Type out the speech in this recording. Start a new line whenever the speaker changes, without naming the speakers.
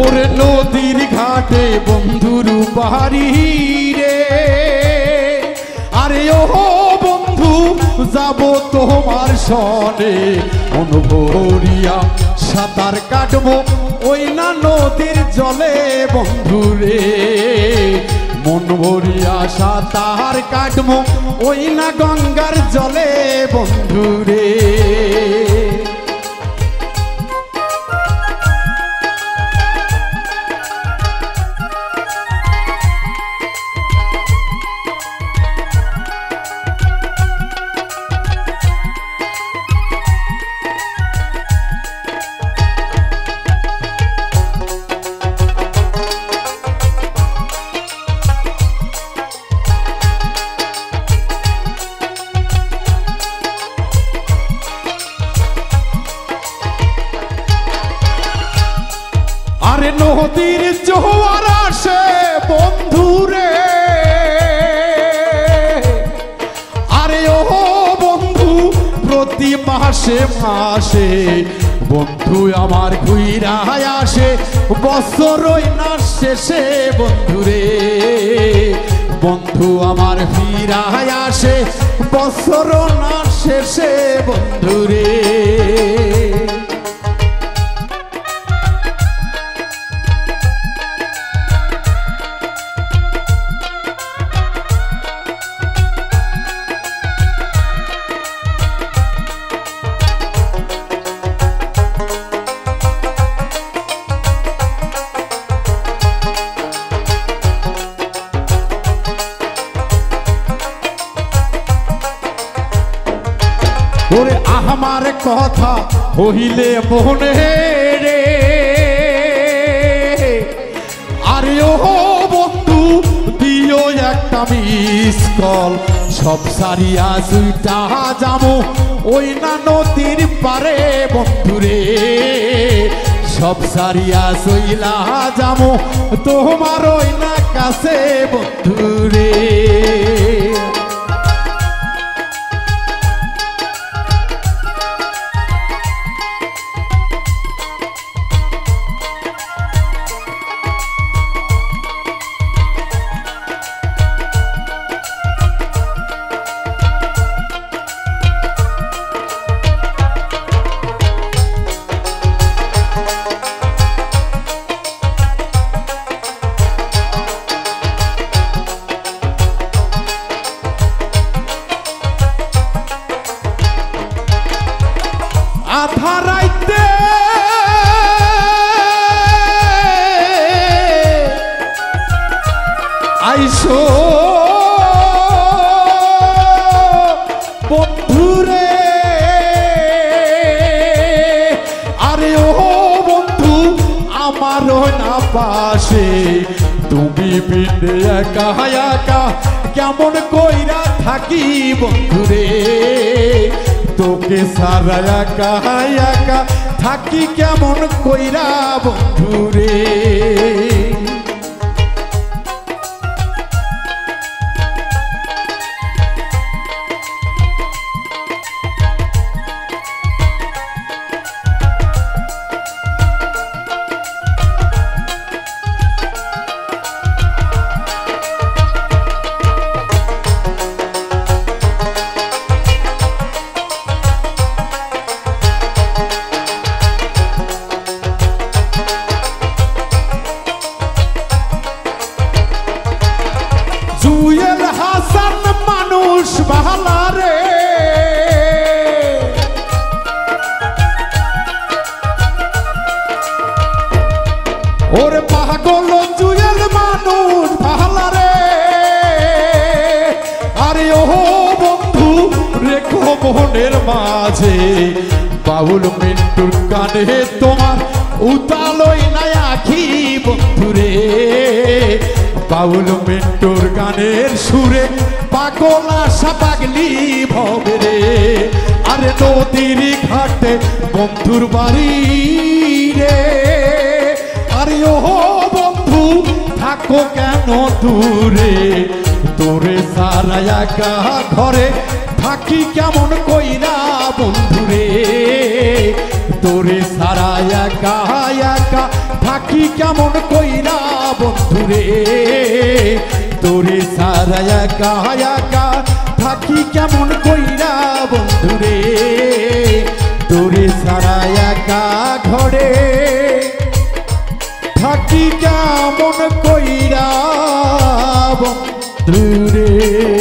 ওরে নদীর ঘাটে বন্ধুর বাড়ি রে, আরে ও বন্ধু যাব তোমার সনে, মন ভরিয়া সাঁতার কাটবো ওই না নদীর জলে বন্ধু রে, মন ভরিয়া সাঁতার কাটবো ওই না গঙ্গার জলে বন্ধু রে। আরে নদীর জোয়ার আসে বন্ধু রে, আরে ও বন্ধু প্রতি মাসে মাসে বন্ধু আমার ঘুইরা আসে, বছরই না শেষে বন্ধু রে, বন্ধু আমার ফিরা আসে বছর না শেষে বন্ধু রে। ওরে আমার কথা হইলে মনে রে, আরে ও বন্ধু দিও একটা মিস কল, সব সারিয়া দুইটা যাবো ওই না নদীর পারে বন্ধু রে, সব সারিয়া সইলা যাবো তোমার ওই না কাছে বন্ধু রে। আধা রাইতে আইসো বন্ধুরে, আরে ও বন্ধু আমারও না পাশে, তুমি বিনে একা একা কেমন কইরা থাকি বন্ধুরে, তোকে সারা একা একা থাকি কেমন কইরা বন্ধুরে। জুয়েল হাসান মানুষ ভালা রে, ওরে পাগল জুয়েল মানুষ ভালা রে, আরে ও বন্ধু রেখো মনের মাঝে, বাউল মিন্টুর কানে তোমার উতালই না আখি বন্ধুরে, বাউল মিন্টুর গানের সুরে পাগল আশা পাগলি ভবে রে, আরে নদীর ঘাটে বন্ধুর বাড়ি রে, আরে ও বন্ধু থাকো কেন দূরে, তোরে সারা একা ঘরে থাকি কেমন কইরা বন্ধুরে, তোরে সারা একা একা থাকি কেমন কইরা বন্ধুরে তোরে সারা একা একা থাকি কেমন কইরা বন্ধুরে তোরে সারা একা ঘরে থাকি কেমন কইরা বন্ধুরে।